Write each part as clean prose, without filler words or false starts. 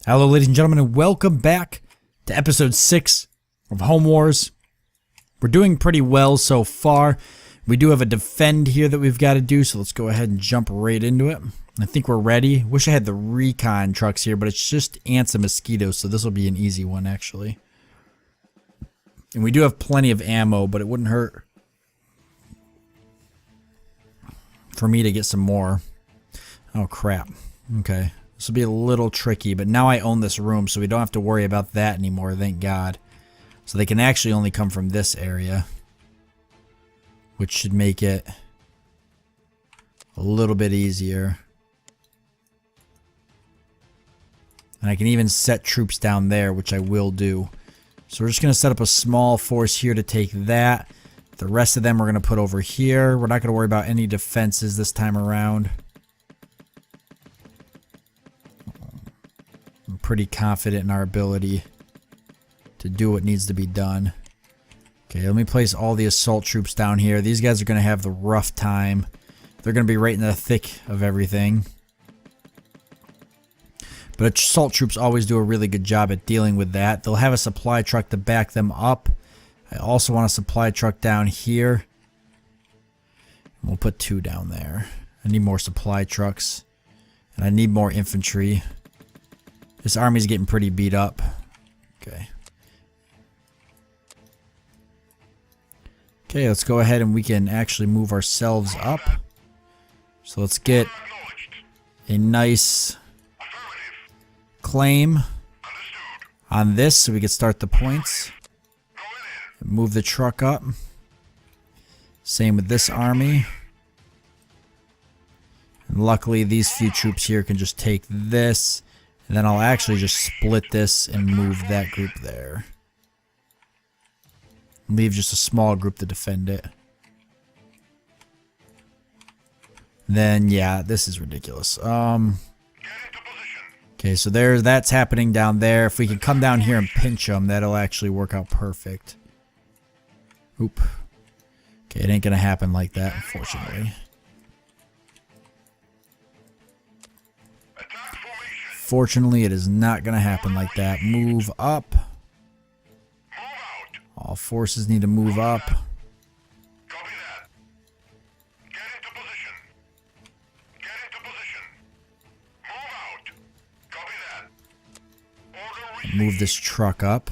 Hello, ladies and gentlemen, and welcome back to episode 6 of Home Wars. We're doing pretty well so far. We do have a defend here that we've got to do, so let's go ahead and jump right into it. I think we're ready. Wish I had the recon trucks here, but it's just ants and mosquitoes, so this will be an easy one, actually. And we do have plenty of ammo, but it wouldn't hurt for me to get some more. Oh, crap. Okay. This will be a little tricky, but now I own this room, so we don't have to worry about that anymore, thank God. So they can actually only come from this area, which should make it a little bit easier. And I can even set troops down there, which I will do. So we're just going to set up a small force here to take that. The rest of them we're going to put over here. We're not going to worry about any defenses this time around. I'm pretty confident in our ability to do what needs to be done. Okay, let me place all the assault troops down here. These guys are going to have the rough time. They're going to be right in the thick of everything. But assault troops always do a really good job at dealing with that. They'll have a supply truck to back them up. I also want a supply truck down here. And we'll put 2 down there. I need more supply trucks. And I need more infantry. This army's getting pretty beat up. Okay. Okay, let's go ahead and we can actually move ourselves up. So let's get a nice claim on this so we can start the points. Move the truck up. Same with this army. And luckily these few troops here can just take this. And then I'll actually just split this and move that group there. Leave just a small group to defend it. Then, yeah, this is ridiculous. Okay, so that's happening down there. If we can come down here and pinch them, that'll actually work out perfect. Oop. Okay, it ain't gonna happen like that, unfortunately. Fortunately, it is not going to happen like that. Move up. All forces need to move up. Move this truck up.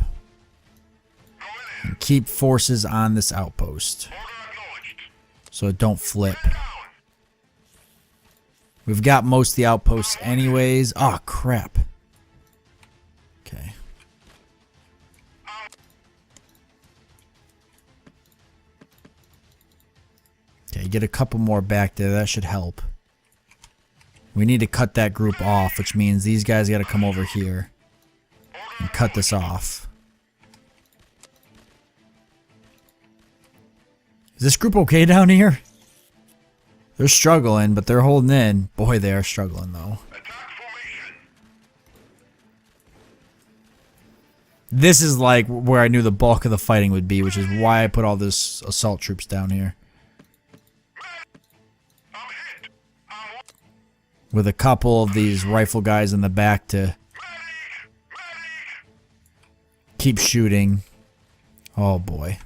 And keep forces on this outpost so it don't flip. We've got most of the outposts anyways. Oh, crap. Okay. Okay, get a couple more back there. That should help. We need to cut that group off, which means these guys got to come over here and cut this off. Is this group okay down here? They're struggling, but they're holding in. Boy, they are struggling, though. This is like where I knew the bulk of the fighting would be, which is why I put all this assault troops down here. With a couple of these rifle guys in the back to keep shooting. Oh, boy.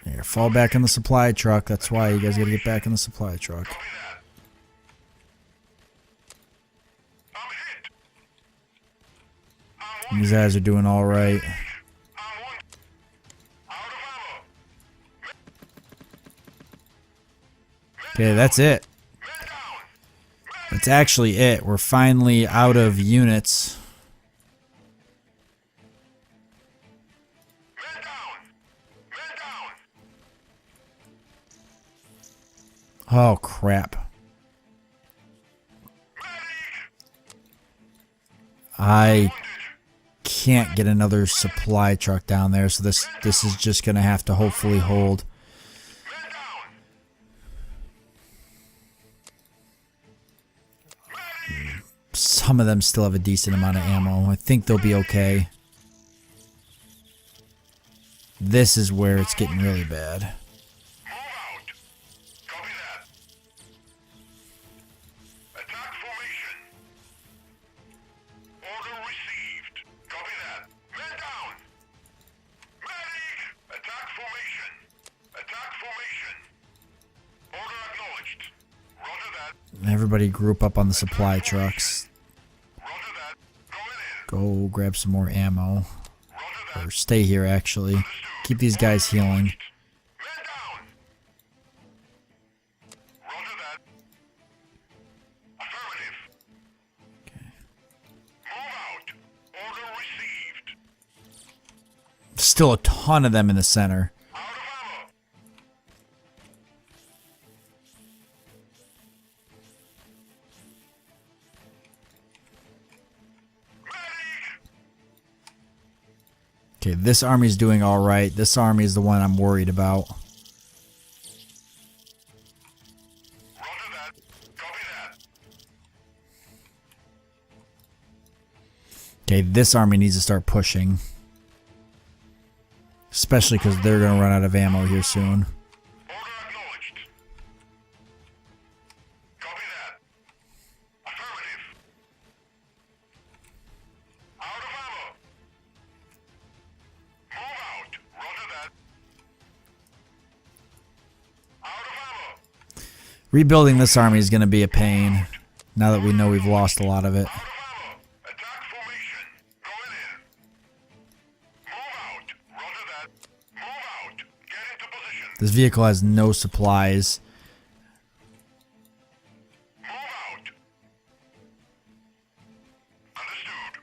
Here, fall back in the supply truck. That's why you guys gotta get back in the supply truck. These guys are doing alright. Okay, that's it. That's actually it. We're finally out of units. Oh, crap. I can't get another supply truck down there, so this is just going to have to hopefully hold. Some of them still have a decent amount of ammo. I think they'll be okay. This is where it's getting really bad. Attack formation. Order received. Copy that. Men down. Medic! Attack formation. Attack formation. Order acknowledged. Roger that. Everybody group up on the supply trucks. Roger that. Go grab some more ammo. Roger that. Or stay here, actually. Keep these guys healing. Men down. Roger that. Affirmative. Okay. Move out. Order received. Still a ton of them in the center. Out of ammo. Medic! Okay, this army's doing alright. This army is the one I'm worried about. Roger that. Copy that. Okay, this army needs to start pushing. Especially because they're going to run out of ammo here soon. Order acknowledged. Copy that. Affirmative. Out of ammo. Move out. Roger that. Out of ammo. Rebuilding this army is going to be a pain. Now that we know we've lost a lot of it. Out of ammo. Attack formation. Going in. Move out. Roger that. Move out. Get into position. This vehicle has no supplies. Move out. Understood.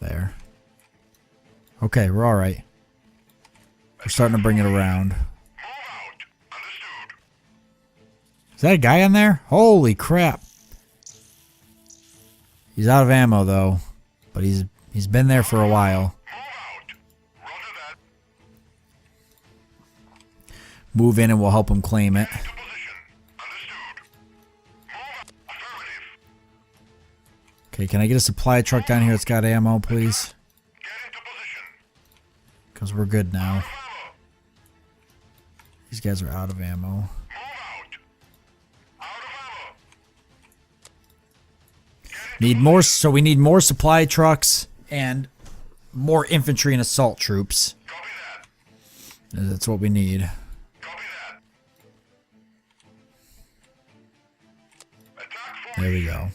There. Okay, we're alright. We're starting to bring it around. Move out. Understood. Is that a guy in there? Holy crap. He's out of ammo though. But he's been there for a while. Move out. Roger that. Move in and we'll help him claim it. Into position. Understood. Move out. Affirmative. Okay, can I get a supply truck down here that's got ammo, please? Get into position. Because we're good now. Ammo. These guys are out of ammo. Move out. Out of ammo. Need more, so we need more supply trucks and more infantry and assault troops. Copy that. That's what we need. Copy that. Attack There formation. we go. Roger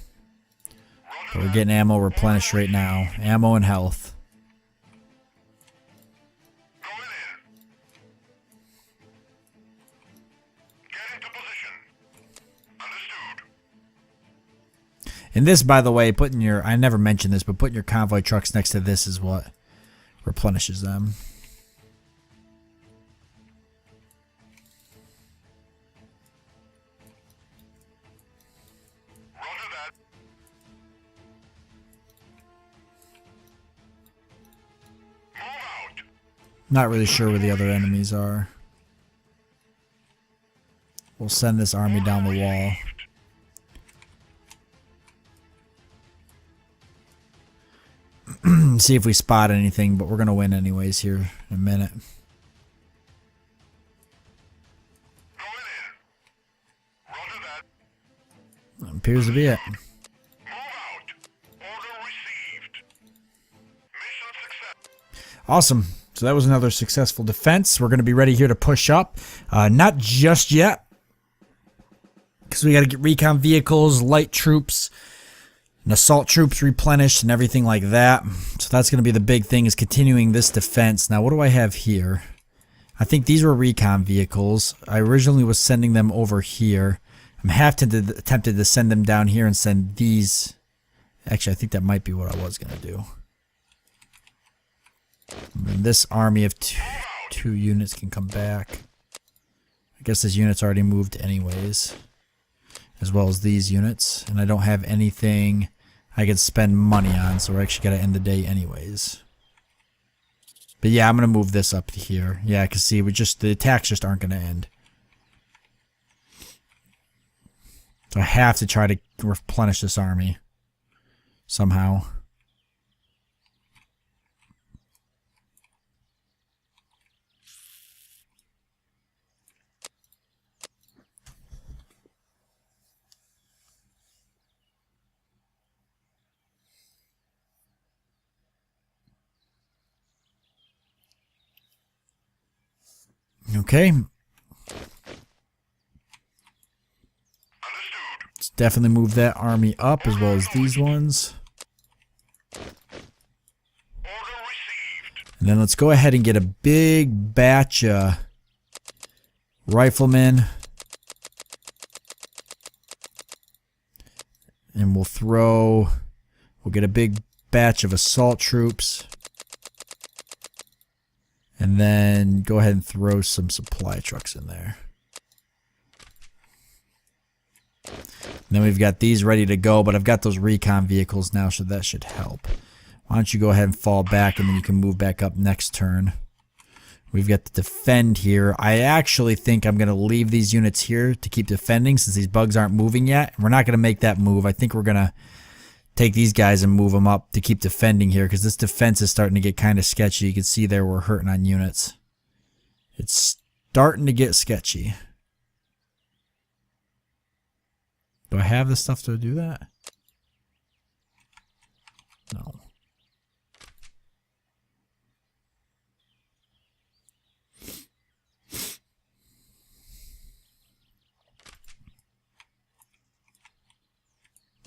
But we're that. getting ammo replenished right now. Ammo and health. Going in. Get into position. Understood. And this, by the way, putting your, I never mentioned this, but putting your convoy trucks next to this is what replenishes them. Roger that. Move out. Not really sure where the other enemies are. We'll send this army down the wall. See if we spot anything, but we're going to win anyways here in a minute. Going in. Roger that. Appears to be it. Move out. Order received. Mission success. Awesome. So that was another successful defense. We're going to be ready here to push up. Not just yet, because we got to get recon vehicles, light troops, and assault troops replenished and everything like that. So that's going to be the big thing, is continuing this defense. Now, what do I have here? I think these were recon vehicles. I originally was sending them over here. I'm half tempted to send them down here and send these. Actually, I think that might be what I was going to do. And this army of two units can come back. I guess this unit's already moved anyways, as well as these units. And I don't have anything I could spend money on, so we're actually got to end the day anyways. But yeah, I'm going to move this up to here. Yeah, because see, the attacks just aren't going to end. So I have to try to replenish this army somehow. Okay. Understood. Let's definitely move that army up as well as these ones. Order received. And then let's go ahead and get a big batch of riflemen. And we'll get a big batch of assault troops. And then go ahead and throw some supply trucks in there. And then we've got these ready to go, but I've got those recon vehicles now, so that should help. Why don't you go ahead and fall back, and then you can move back up next turn. We've got the defend here. I actually think I'm going to leave these units here to keep defending since these bugs aren't moving yet. We're not going to make that move. I think we're going to take these guys and move them up to keep defending here because this defense is starting to get kind of sketchy. You can see there we're hurting on units. It's starting to get sketchy. Do I have the stuff to do that? No.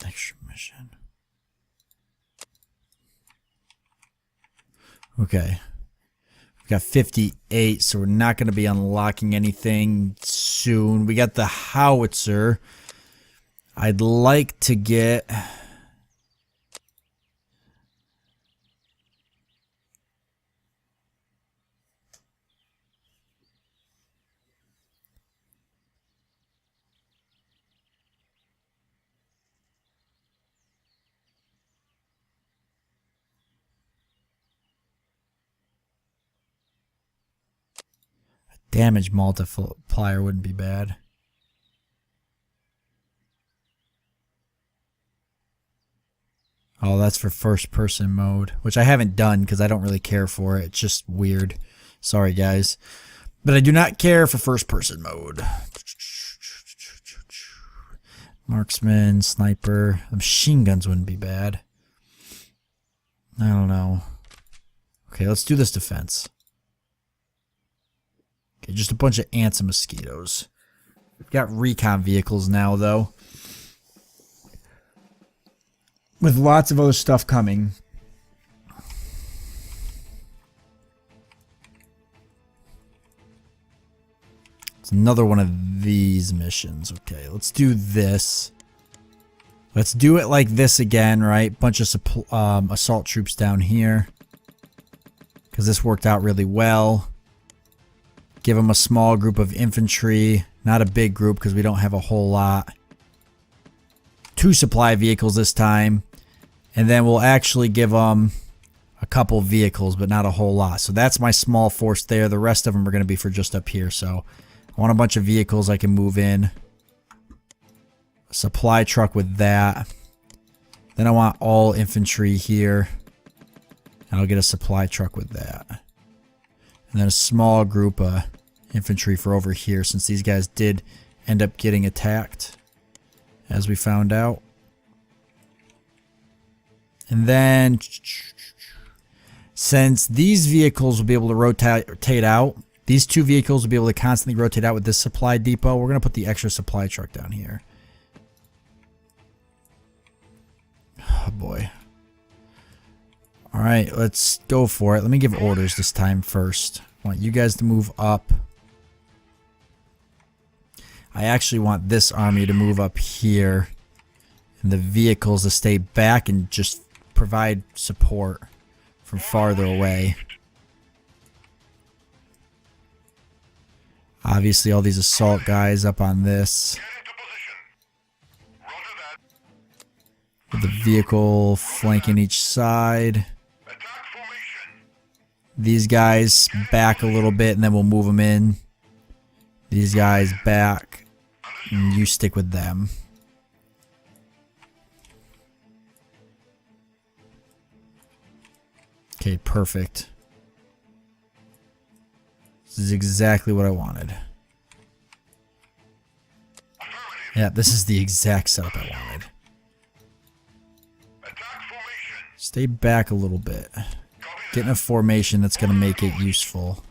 Extra mission. Okay. We've got 58, so we're not going to be unlocking anything soon. We got the howitzer. I'd like to get... damage multiplier wouldn't be bad. Oh, that's for first person mode, which I haven't done because I don't really care for it. It's just weird. Sorry, guys. But I do not care for first person mode. Marksman, sniper. The machine guns wouldn't be bad. I don't know. Okay, let's do this defense. Okay, just a bunch of ants and mosquitoes. We've got recon vehicles now, though. With lots of other stuff coming. It's another one of these missions. Okay, let's do this. Let's do it like this again, right? Bunch of assault troops down here. Because this worked out really well. Give them a small group of infantry. Not a big group because we don't have a whole lot. 2 supply vehicles this time. And then we'll actually give them a couple vehicles, but not a whole lot. So that's my small force there. The rest of them are going to be for just up here. So I want a bunch of vehicles I can move in. A supply truck with that. Then I want all infantry here. And I'll get a supply truck with that. And then a small group of infantry for over here, since these guys did end up getting attacked, as we found out. And then, since these vehicles will be able to rotate out, these 2 vehicles will be able to constantly rotate out with this supply depot, we're going to put the extra supply truck down here. Oh boy. Alright, let's go for it. Let me give orders this time first. I want you guys to move up. I actually want this army to move up here. And the vehicles to stay back and just provide support from farther away. Obviously all these assault guys up on this. With the vehicle flanking each side. These guys back a little bit and then we'll move them in. These guys back. And you stick with them. Okay, perfect. This is exactly what I wanted. Yeah, this is the exact setup I wanted. Stay back a little bit. Get in a formation that's going to make it useful.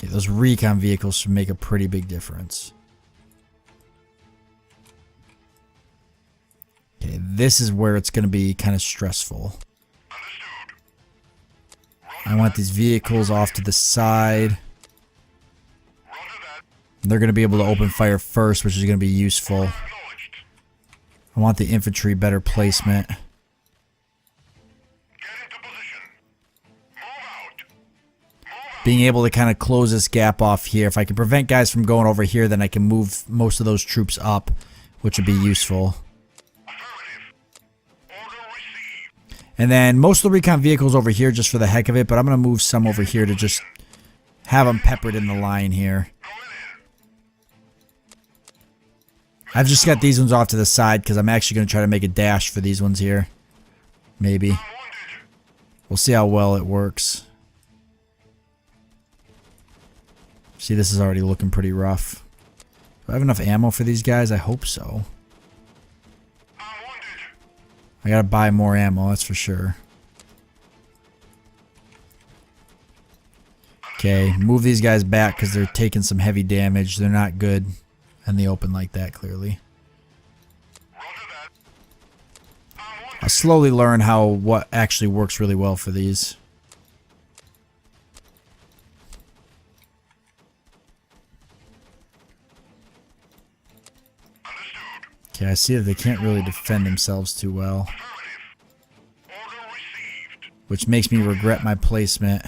Okay, those recon vehicles should make a pretty big difference. Okay, this is where it's going to be kind of stressful. I want these vehicles off to the side. They're going to be able to open fire first, which is going to be useful. I want the infantry better placement. Being able to kind of close this gap off here. If I can prevent guys from going over here, then I can move most of those troops up, which would be useful. And then most of the recon vehicles over here just for the heck of it, but I'm going to move some over here to just have them peppered in the line here. I've just got these ones off to the side because I'm actually going to try to make a dash for these ones here. Maybe. We'll see how well it works. See, this is already looking pretty rough. Do I have enough ammo for these guys? I hope so. I gotta buy more ammo, that's for sure. Okay, move these guys back because they're taking some heavy damage. They're not good in the open like that, clearly. I'll slowly learn what actually works really well for these. Okay, I see that they can't really defend themselves too well. Which makes me regret my placement.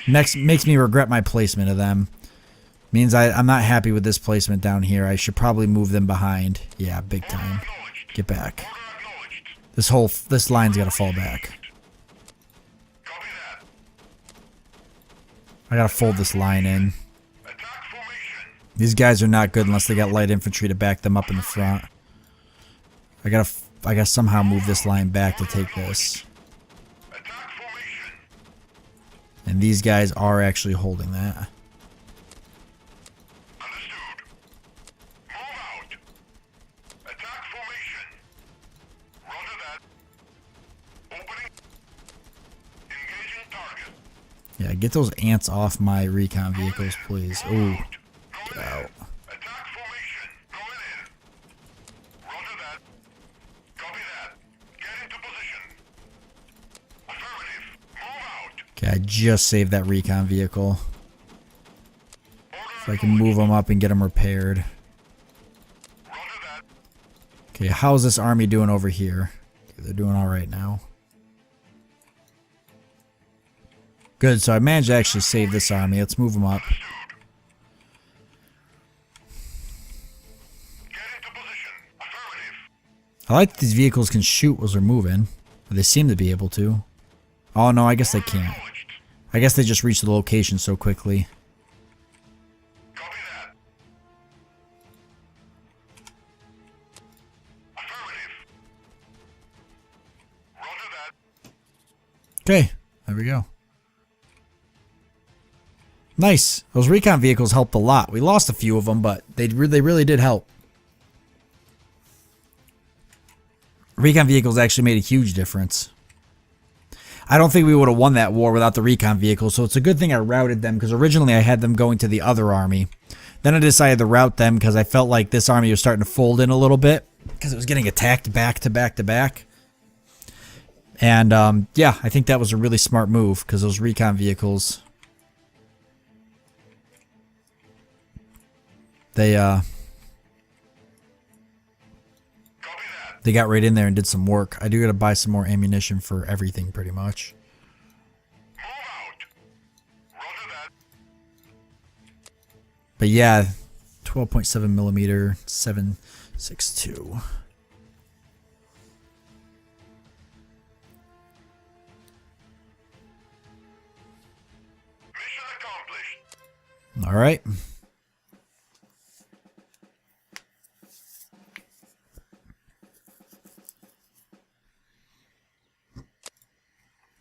Makes me regret my placement of them. Means I'm not happy with this placement down here. I should probably move them behind. Yeah, big time. Get back. This line's gotta fall back. I gotta fold this line in. These guys are not good unless they got light infantry to back them up in the front. I gotta somehow move this line back to take this. And these guys are actually holding that. Yeah, get those ants off my recon vehicles, please. Ooh. Get out. Okay, I just saved that recon vehicle. If I can move them up and get them repaired. Okay, how's this army doing over here? Okay, they're doing alright now. Good, so I managed to actually save this army. Let's move them up. I like that these vehicles can shoot as they're moving. Or they seem to be able to. Oh no, I guess they can't. I guess they just reach the location so quickly. Okay, there we go. Nice. Those recon vehicles helped a lot. We lost a few of them, but they really did help. Recon vehicles actually made a huge difference. I don't think we would have won that war without the recon vehicles, so it's a good thing I routed them, because originally I had them going to the other army. Then I decided to route them because I felt like this army was starting to fold in a little bit, because it was getting attacked back to back to back. And yeah, I think that was a really smart move, because those recon vehicles, they got right in there and did some work. I do gotta buy some more ammunition for everything, pretty much. But yeah, 12.7 millimeter, 7.62. All right.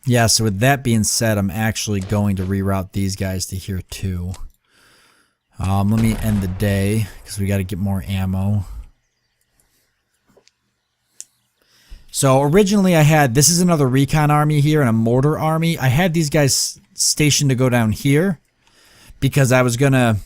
Yeah, so with that being said, I'm actually going to reroute these guys to here too. Let me end the day because we got to get more ammo. So originally I had, this is another recon army here and a mortar army. I had these guys stationed to go down here because I was going to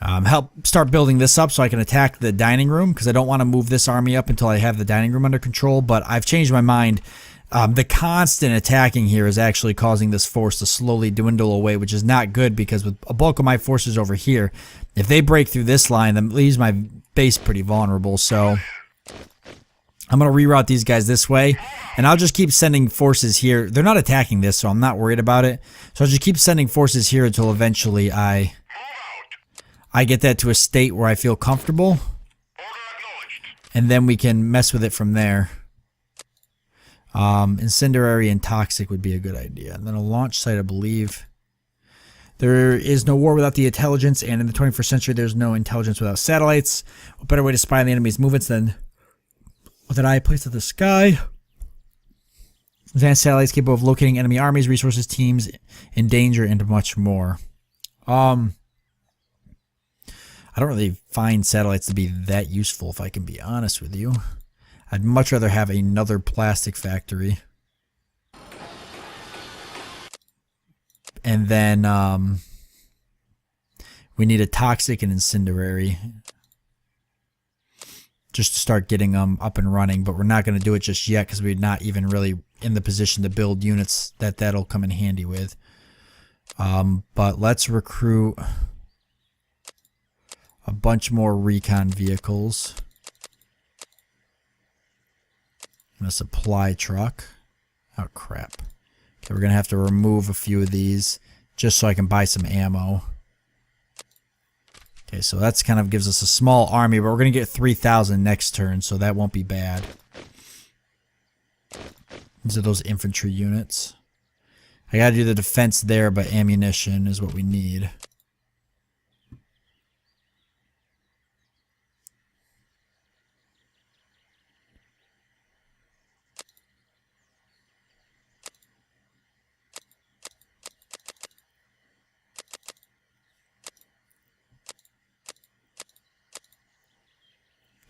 help start building this up so I can attack the dining room, because I don't want to move this army up until I have the dining room under control. But I've changed my mind. The constant attacking here is actually causing this force to slowly dwindle away, which is not good, because with a bulk of my forces over here, if they break through this line, that leaves my base pretty vulnerable. So I'm going to reroute these guys this way, and I'll just keep sending forces here. They're not attacking this, so I'm not worried about it. So I'll just keep sending forces here until eventually I get that to a state where I feel comfortable, and then we can mess with it from there. Incendiary and toxic would be a good idea. And then a launch site, I believe. There is no war without the intelligence, and in the 21st century, there's no intelligence without satellites. What better way to spy on the enemy's movements than with an eye placed at the sky? Advanced satellites capable of locating enemy armies, resources, teams in danger, and much more. I don't really find satellites to be that useful, if I can be honest with you. I'd much rather have another plastic factory. And then we need a toxic and incendiary just to start getting them up and running. But we're not going to do it just yet because we're not even really in the position to build units that'll come in handy with. But let's recruit a bunch more recon vehicles. And a supply truck. Oh, crap. Okay, we're going to have to remove a few of these just so I can buy some ammo. Okay, so that's kind of gives us a small army, but we're going to get 3,000 next turn, so that won't be bad. These are those infantry units. I got to do the defense there, but ammunition is what we need.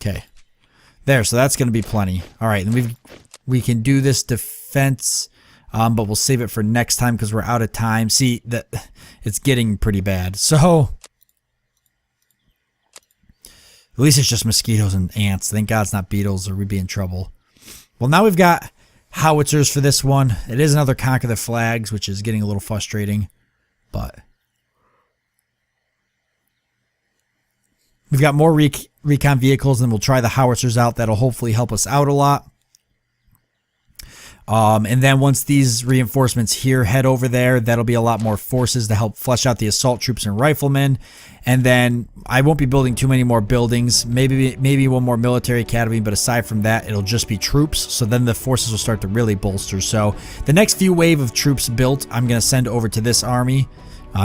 Okay, there. So that's going to be plenty. All right, and we can do this defense, but we'll save it for next time because we're out of time. See that it's getting pretty bad. So at least it's just mosquitoes and ants. Thank God it's not beetles, or we'd be in trouble. Well, now we've got howitzers for this one. It is another conquer the flags, which is getting a little frustrating, but we've got more recon vehicles, and we'll try the howitzers out. That'll hopefully help us out a lot. And then once these reinforcements here head over there, that'll be a lot more forces to help flesh out the assault troops and riflemen. And then I won't be building too many more buildings. Maybe one more military academy, but aside from that, it'll just be troops. So then the forces will start to really bolster. So the next few wave of troops built, I'm going to send over to this army.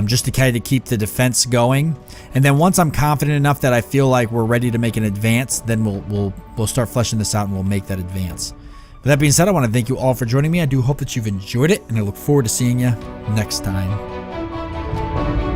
Just to kind of keep the defense going, and then once I'm confident enough that I feel like we're ready to make an advance, then we'll start fleshing this out and we'll make that advance. With that being said, I want to thank you all for joining me. I do hope that you've enjoyed it, and I look forward to seeing you next time.